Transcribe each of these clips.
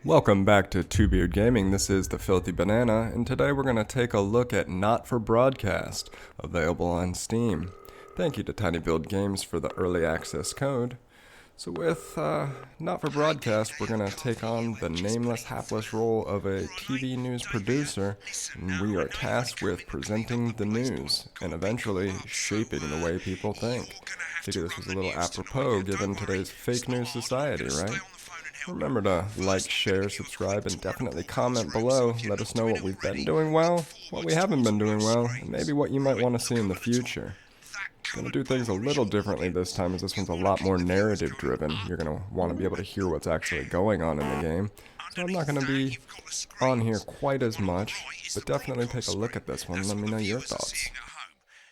Welcome back to Two Beard Gaming. This is the Filthy Banana, and today we're going to take a look at Not for Broadcast, available on Steam. Thank you to Tiny Build Games for the early access code. So with Not for Broadcast, we're going to take on the nameless, hapless role of a TV news producer, and we are tasked with presenting the news and eventually shaping the way people think. Figure this was a little apropos given today's fake news society, right? Remember to like, share, subscribe, and definitely comment below. Let us know what we've been doing well, what we haven't been doing well, and maybe what you might want to see in the future. Gonna do things a little differently this time, as this one's a lot more narrative driven. You're gonna want to be able to hear what's actually going on in the game. So I'm not gonna be on here quite as much, but definitely take a look at this one and let me know your thoughts.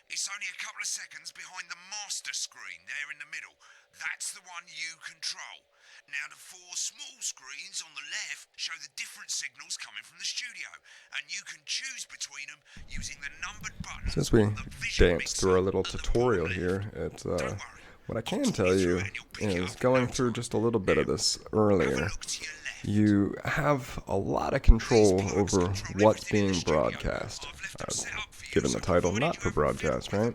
It's only a couple of seconds behind the master screen there in the middle. That's the one you control. Now the four small screens on the left show the different signals coming from the studio, and you can choose between them using the numbered buttons. Since we danced through our little tutorial here, it's what I can tell you is, going through just a little bit of this earlier, you have a lot of control over what's being broadcast, given the title Not for Broadcast, right?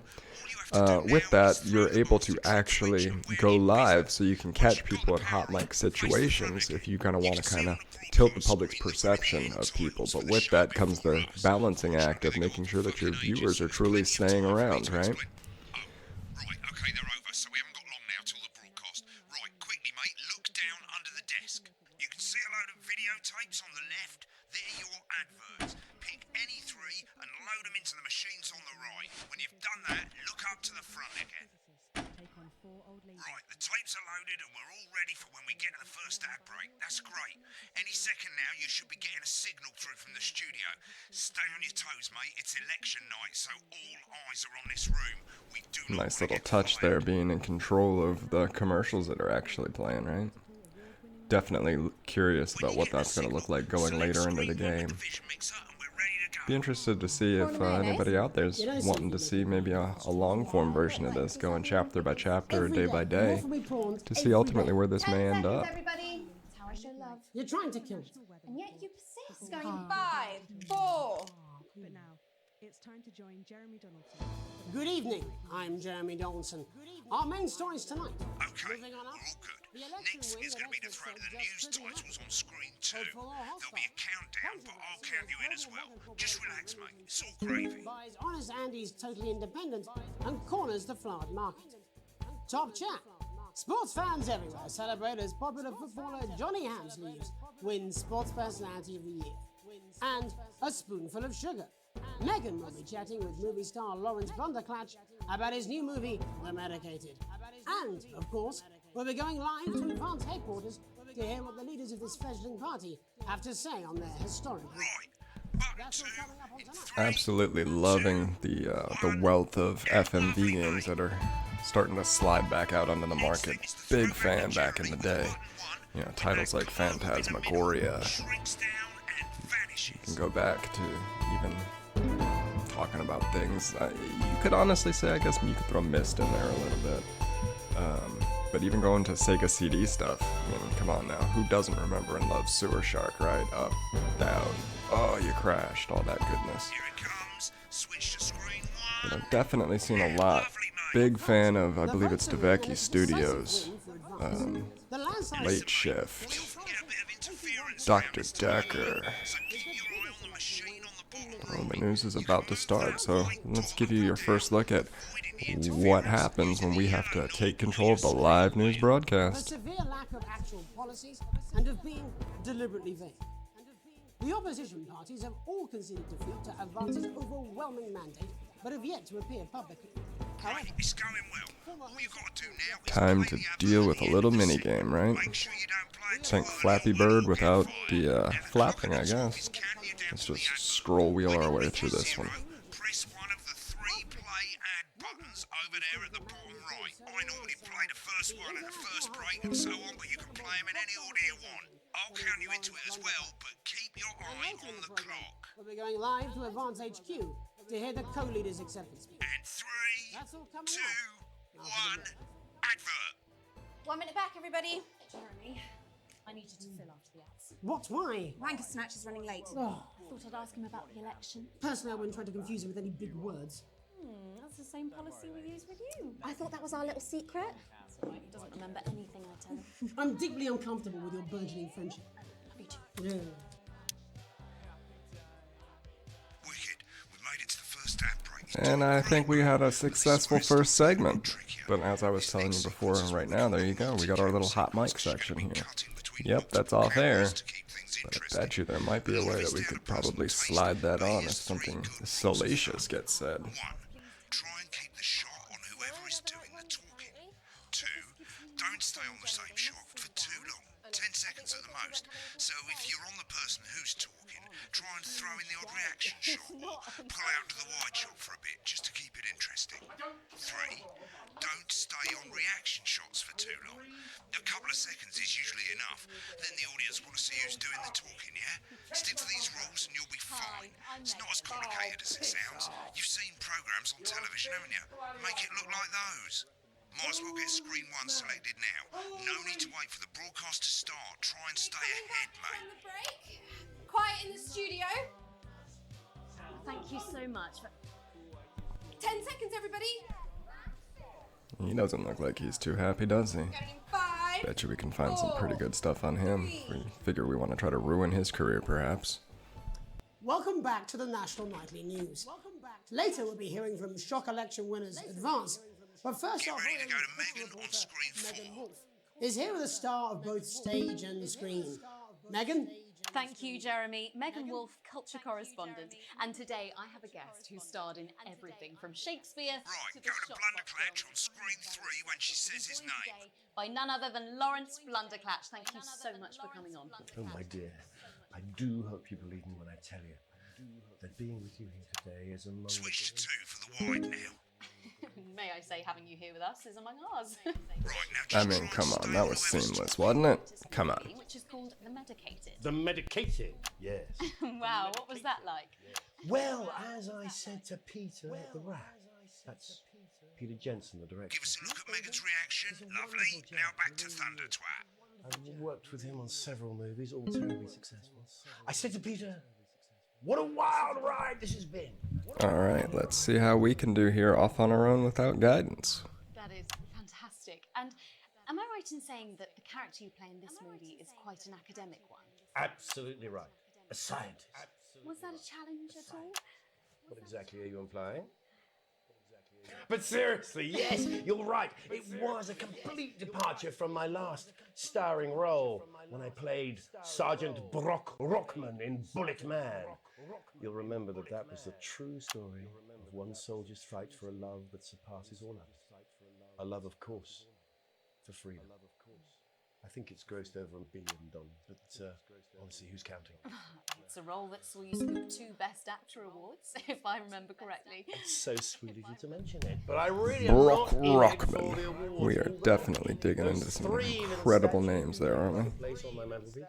With that, you're able to actually go live, so you can catch people in hot mic situations if you kind of want to tilt the public's perception of people. But with that comes the balancing act of making sure that your viewers are truly staying around, right? Right, okay, they're over, so we haven't got long now till the broadcast. Right, quickly, mate, look down under the desk. You can see a load of videotapes on the left. They're your adverts. Pick any three and load them into the machines on the right. When you've done that, look up to the front again. Right, the tapes are loaded and we're all ready for when we get to the first ad break. That's great. Any second now, you should be getting a signal through from the studio. Stay on your toes, mate. It's election night, so all eyes are on this room. We do not Nice little touch there, being in control of the commercials that are actually playing, right? Definitely curious about what that's going to look like going later into the game. Be interested to see if anybody out there is wanting to see maybe a long form version of this, going chapter by chapter, day by day, to see ultimately where this may end up. Everybody, it's how I show love. You're trying to kill me. And yet you persist. Going 5, 4. But now, it's time to join Jeremy Donaldson. Good evening, I'm Jeremy Donaldson. Our main stories tonight. Okay, Moving on we're up. all good. The election Next win is going to be the that throw to the Esther news said just titles on screen 2. Hopeful or hostile. There'll be a countdown, but I'll count you in as well. Just relax, mate. It's all gravy. Buys Honest Andy's Totally Independent and corners the flowered market. Top chat. Sports fans everywhere celebrate as popular footballer Johnny Hamsleeves wins Sports Personality of the Year. And a spoonful of sugar. Megan will be chatting with movie star Lawrence Blunderclatch about his new movie, The Medicated. And, of course, we'll be going live to Advance headquarters to hear what the leaders of this fledgling party have to say on their historic week. That's what's coming up on tonight. Absolutely loving the wealth of FMV games that are starting to slide back out onto the market. Big fan back in the day. You know, titles like Phantasmagoria. You can go back to even talking about things. You could honestly say, I guess you could throw Myst in there a little bit. But even going to Sega CD stuff, I mean, come on now. Who doesn't remember and love Sewer Shark, right? Up, down, oh, you crashed, all that goodness. Here it comes. Switch to screen 1. But I've definitely seen a lot. Big fan of, I believe it's Devecchi Studios. Late Shift. Dr. Decker. Well, the news is about to start, so let's give you your first look at what happens when we have to take control of the live news The broadcast. severe lack of actual policies and of being deliberately vague. The opposition parties have all conceded defeat to Advance's overwhelming mandate, but have yet to appear publicly. However, It's going well. All you've got to do now is Time to play the deal advert with a in little the mini signal. game, right? Make sure you don't play it Think too Flappy early. Bird You'll without get the fired. flapping, I Now, the clock guess. is counting you down Let's to the just advert. scroll wheel When our you way reach through this one. 0, press one of the 3 play ad buttons over there at the bottom right. I normally play the first one at the first break and so on, but you can play them in any order you want. I'll count you into it as well, but keep your eye on the clock. we'll be going live to Advance HQ to hear the co-leaders' acceptance speech. And 3, That's all coming 2, up. 1, advert. 1 minute back, everybody. Jeremy, I need you to fill after the ads. What? Why? Wanker Snatch is running late. Oh, Thought I'd ask him about the election. personally, I wouldn't try to confuse him with any big words. That's the same policy we use with you. I thought that was our little secret. That's all right. He doesn't remember anything I tell him. I'm deeply uncomfortable with your burgeoning friendship. Me too. Yeah. Wicked. We've made it to the first ad break. And I think we had a successful first segment. But as I was telling you before, right now, there you go. We got our little hot mic section here. Yep, that's off air. But I bet you there might be a way that we could probably slide that on if something salacious gets said. 1. Try and keep the shot on whoever is doing the talking. 2. Don't stay on the same shot for too long. 10 seconds at the most. So if you're on the person who's talking, try and throw in the odd reaction shot or pull out to the wide shot for a bit just to keep it interesting. 3. Don't stay on reaction shots for too long. A couple of seconds is usually enough. Then the audience want to see who's doing the talking, yeah? Stick to these rules and you'll be fine. It's not as complicated as it sounds. You've seen programs on television, haven't you? Make it look like those. Might as well get screen 1 selected now. No need to wait for the broadcast to start. Try and stay ahead, mate. the break. Quiet in the studio. Thank you so much. 10 seconds, everybody. He doesn't look like he's too happy, does he? Going in 5. Bet you we can find some pretty good stuff on him. We figure we want to try to ruin his career, perhaps. Welcome back to the National Nightly News. Later, we'll be hearing from shock election winners Advance. But first Get off, ready to go to Megan on screen 4. Megan Wolf is here with a star of both stage and screen. Megan? Thank you, Jeremy. Megan Wolf, culture correspondent. And today I have a guest who starred in everything from Shakespeare Right, to go the to Shopbox Blunderclatch film. on screen 3 when she says his Joined name. today by none other than Lawrence Blunderclatch. Thank you so much for coming on. Oh, my dear, I do hope you believe me when I tell you that being with you here today is among Switch to 2 for the wide now. May I say, having you here with us is among ours. Right, now just I mean, try and come on, stay that was whoever's seamless, wasn't it? Come on. Which is called The Medicated. the medicated. Yes. Wow, what was that like? Well, as I said to Peter the Rat, that's Peter Jensen, the director. Give us a look at Megan's reaction. Lovely. Now back to Thunder Twat. I've worked with him on several movies, all terribly successful. I said to Peter, what a wild ride this has been. Alright, let's see how we can do here off on our own without guidance. That is fantastic. And am I right in saying that the character you play in this movie is quite an academic one? Absolutely right. A scientist. Was that a challenge at all? What exactly are you implying? But seriously, yes, you're right. It was a complete departure from my last starring role when I played Sergeant Brock Rockman in Bullet Man. You'll remember that that was the true story of one soldier's fight for a love that surpasses all others. A love, of course, for freedom. I think it's grossed over $1 billion, but honestly, who's counting? It's a role that saw you scoop 2 Best Actor awards, if I remember correctly. It's so sweet of you to mention it, but I really Brock am not in it for the Rockman. awards. We are definitely digging into some incredible names there, aren't we? Place on my mantelpiece.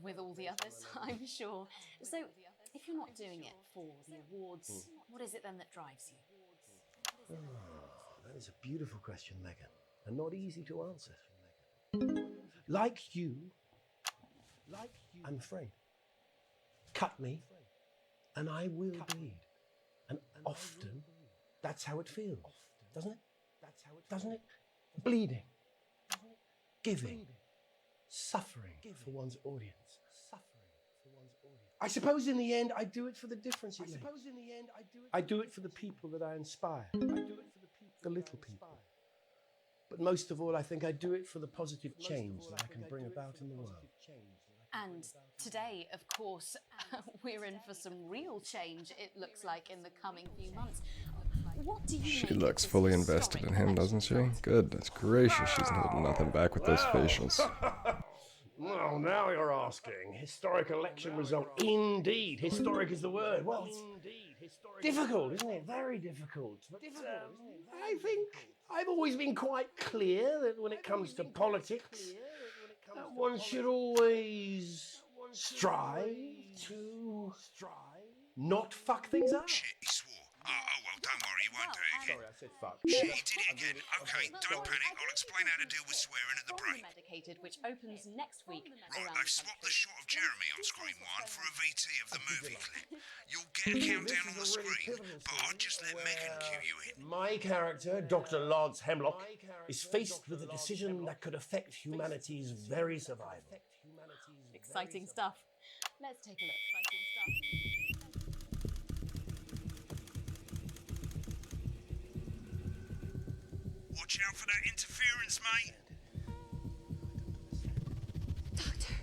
With all the others, I'm sure. So, if you're not doing it for the awards, what is it then that drives you? That is a beautiful question, Megan, and not easy to answer. Like you, I'm afraid. Cut me, and I will bleed. And often, that's how it feels, doesn't it? Doesn't it? Bleeding, giving, suffering for one's audience. I suppose in the end, I do it for the difference it makes. I do it for the people that I inspire. I do it for the little people. But most of all, I think I do it for the positive change that I can bring about in the world. And today, of course, we're in for some real change, it looks like, in the coming few months. What do you She make of looks this fully invested in him, doesn't she? Goodness gracious, she's holding nothing back with those facials. Well, now you're asking. Historic election result. Indeed. Historic is the word. Well, it's difficult, isn't it? Very difficult. But I think I've always been quite clear that when it comes to politics, that one should always strive to not fuck things up. Shit, he swore. Oh, well, don't worry, you won't do it again. Sorry, I said fuck. Shit, you did it again. Okay, don't panic. I'll explain how to deal with swearing at the break. Medicated, which opens next week. Right, they've swapped the shot of Jeremy on screen 1 for a VT of the movie clip. You'll get a countdown on the screen, but I'll just let Megan cue you in. My character, Dr. Lance Hemlock, is faced with a decision that could affect humanity's very survival. Exciting stuff. Let's take a look. Exciting stuff. Watch out for that interference, mate. Doctor.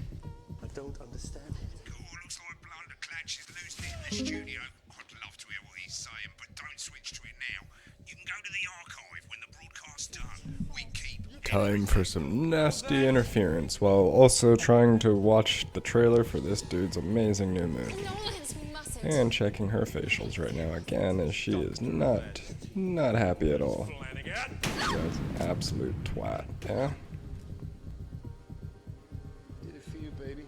I don't understand it. Cool, looks like Blunderclatch is losing it in the studio. I'd love to hear what he's saying, but don't switch to it now. You can go to the archive when the broadcast's done. We keep... Time for some nasty interference while also trying to watch the trailer for this dude's amazing new movie. Nolans, we mustn't. And checking her facials right now again, as she is not happy at all. She's an absolute twat, yeah? Did it for you, baby.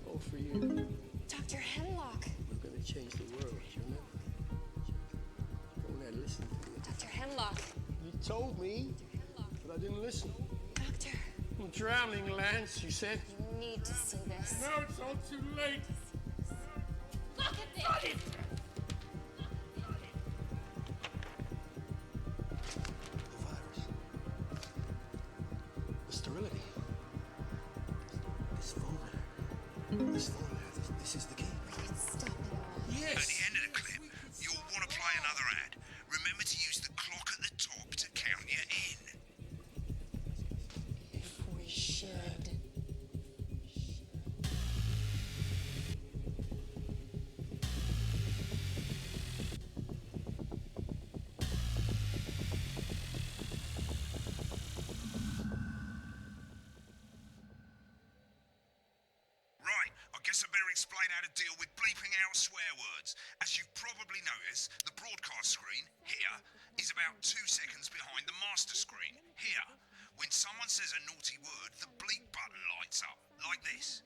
All for you. Dr. Hemlock. We're gonna change the world, you know? Don't I listen to you? Dr. Hemlock. You told me, but I didn't listen. Doctor. I'm drowning, Lance, you said. You need to see this. No, it's all too late. Look at this. The virus. The sterility. This folder. This is the key. Stop it all. At the end of the clip, you'll want to play another ad. Remember to use the clock at the top to count you in. If we should. Right, I guess I better explain how to deal with bleeping out swear words. As you've probably noticed, the broadcast screen, here, is about 2 seconds behind the master screen, here. When someone says a naughty word, the bleep button lights up, like this.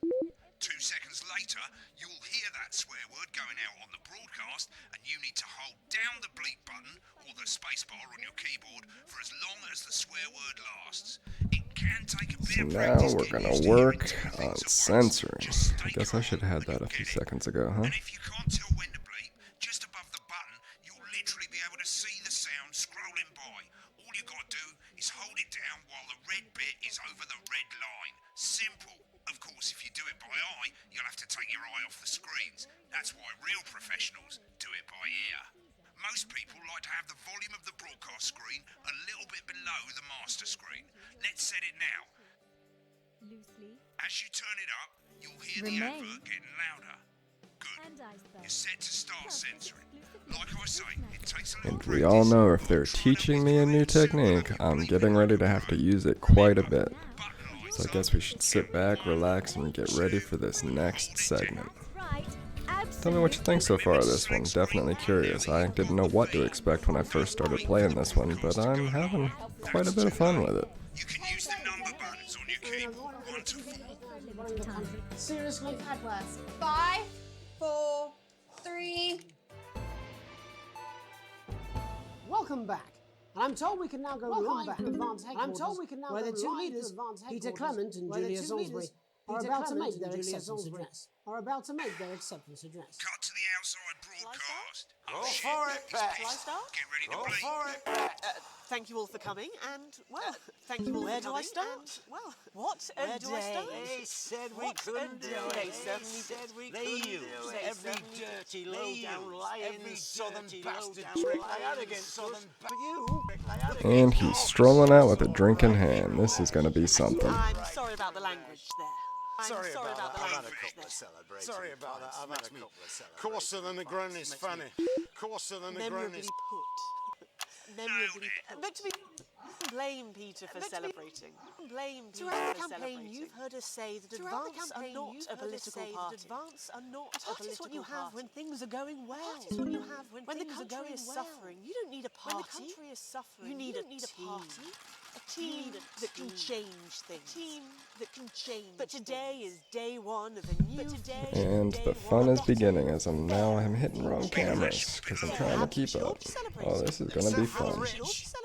2 seconds later, you'll hear that swear word going out on the broadcast, and you need to hold down the bleep button, or the spacebar on your keyboard, for as long as the swear word lasts. It can take a bit So of now practice we're getting gonna used to hearing work 2 on things at once. censoring. Just stay I guess I should have had calm that a and few you'll get it. seconds ago, huh? And if you can't tell when to bleep, just above the button, you'll literally be able to see the sound scrolling by. All you gotta do is hold it down while the red bit is over the red line. Simple. Of course, if you do it by eye, you'll have to take your eye off the screens. That's why real professionals do it by ear. Most people like to have the volume of the broadcast screen a little bit below the master screen. Let's set it now. Loosely. As you turn it up, you'll hear the advert getting louder. Good. You're set to start censoring. Like I say, it takes a little And we all know if they're teaching me a new technique, I'm getting ready to have to use it quite a bit. So I guess we should sit back, relax, and get ready for this next segment. Tell me what you think so far of this one. Definitely curious. I didn't know what to expect when I first started playing this one, but I'm having quite a bit of fun with it. You can use the number buttons on your keyboard. 1 to 4. Seriously? At worst. 5, 4, 3. Welcome back. And I'm told we can now go live to Advanced Headquarters, where the two leaders, Peter Clement and Julia Salisbury, are about to make their acceptance address. Cut to the outside broadcast. Go for it, Pat. Get ready to Go bleep. for it, Pat. Thank you all for coming, and, well, thank you all for coming. Where do I start? Well, what a do I start? They said we What couldn't a do day. it. They certainly said we They couldn't used do it. every Every dirty, they low-down, used lying every southern dirty, bastard low-down, trick lying they had against southern us. ba- But you... And he's strolling out with a drink in hand. This is gonna be something. I'm sorry about the language there. I'm Sorry about that. the I've had a language couple there. of celebrations. Sorry about that. I've had a couple of celebrations. Coarser than the ground is funny. Coarser than the ground Memorably is... put. Memorably put. But to be... Blame Peter for celebrating. Blame Peter Throughout for the campaign, celebrating. you've heard us say that Throughout the advance are campaign, not you've a heard us political say that party. advance are not A a party is what you political have party. when things are going well. A party is what you have when the things are country going is well. suffering, you don't need a party. When the country is suffering, You need a team. party. A team that can change things. A team that can change. But today is day one of a new. And the fun is beginning as I'm hitting wrong cameras because I'm trying to keep up. Oh, this is gonna be fun.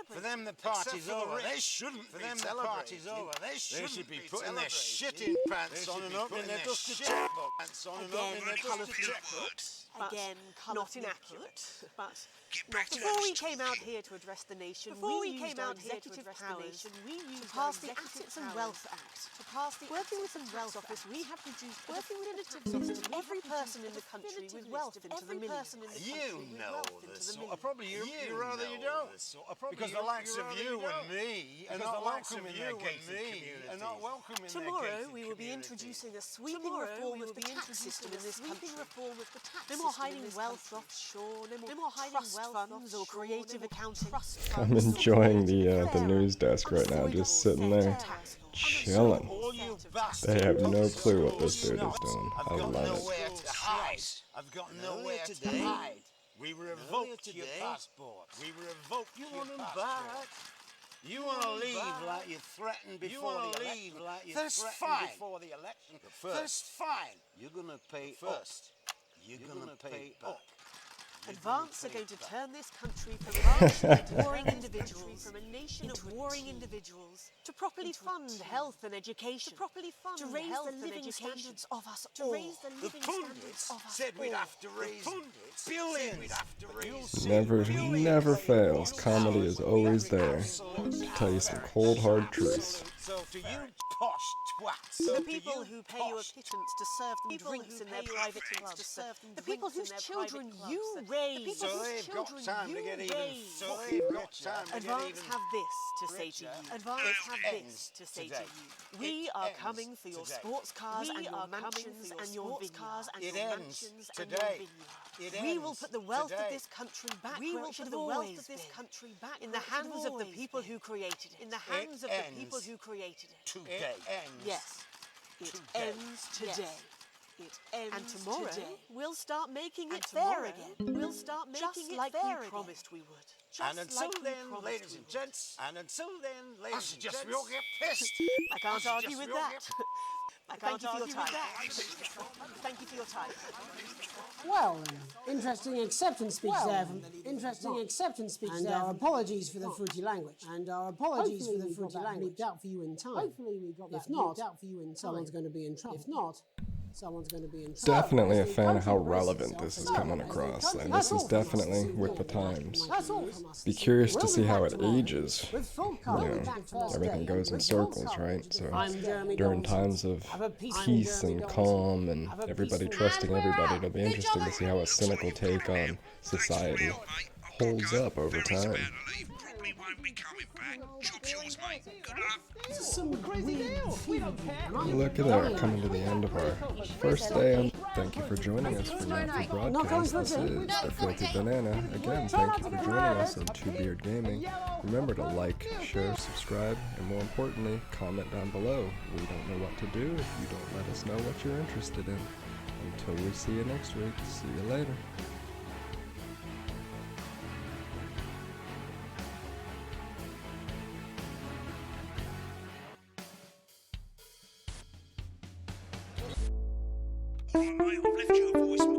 For them the party's over. They shouldn't be celebrating. They should be putting their shitting pants on and opening their dusty checkbooks on and opening their dusty checkbooks. Again, Not inaccurate, but before we came out here to address the nation, we used our executive powers to pass the Assets and Wealth Act. Working with the Wealth Office, we have produced a definitive list of every person in the country with wealth into the millions. You know this sort of problem. You rather you don't. Because the likes of you and me are not welcome in their gated communities. Tomorrow we will be introducing a sweeping reform of the tax system in this country. No more hiding wealth offshore, no more trust funds or creative accounting. I'm enjoying the news desk right now, just sitting there, chilling. They have no clue what this dude is doing. I love it. I've got nowhere to hide. We revoked your passport. We revoked your passport. You want to leave like you threatened before the election. That's fine. That's fine. You're going to pay first. You're going to pay up. Advance are going to turn this country from warring individuals, from a nation of warring individuals, to properly fund health and education, to raise the living standards of us all. The pundits said we'd have to raise billions. Never fails. Comedy is always there. Tell you some cold hard truths. So to you posh twats, The people who pay you a pittance to serve them drinks in their private clubs, the people whose children you raise, so they've got time to get even. So they've got time to get Advance even. have this to say to you. Advance have this to say to you. We are coming for your sports cars and your mansions and your vineyards. It ends today. We will put the wealth of this country back. We will put the wealth of this country back in the hands of the people who created it. In the hands of the people who created it. Today. Yes, it ends today. It ends and tomorrow we'll start making it fair again. We'll start making it like we promised we would. And until then, ladies and gents, I suggest we all get pissed. I can't argue with that. Thank you for your time. Thank you for your time. Well, interesting acceptance speech there. Interesting acceptance speech there. And our apologies for the fruity language. And our apologies for the fruity language. Bleeped out for you in time. Hopefully we got that bleeped out for you in time. Someone's going to be in trouble. If not, someone's going to be in trouble. Definitely a fan of how relevant this is coming across, and this is definitely with the times. Be curious to see how it ages. You know, everything goes in circles, right? So during times of peace and calm and everybody trusting everybody, it'll be interesting to see how a cynical take on society holds up over time. Look at that, coming to the end of our first day. Thank you for joining us for Not For Broadcast. This is the Filthy Banana. Again, thank you for joining us on Two Beard Gaming. Remember to like, share, subscribe, and more importantly, comment down below. We don't know what to do if you don't let us know what you're interested in. Until we see you next week, see you later. Alright, mate, I've left you a voicemail.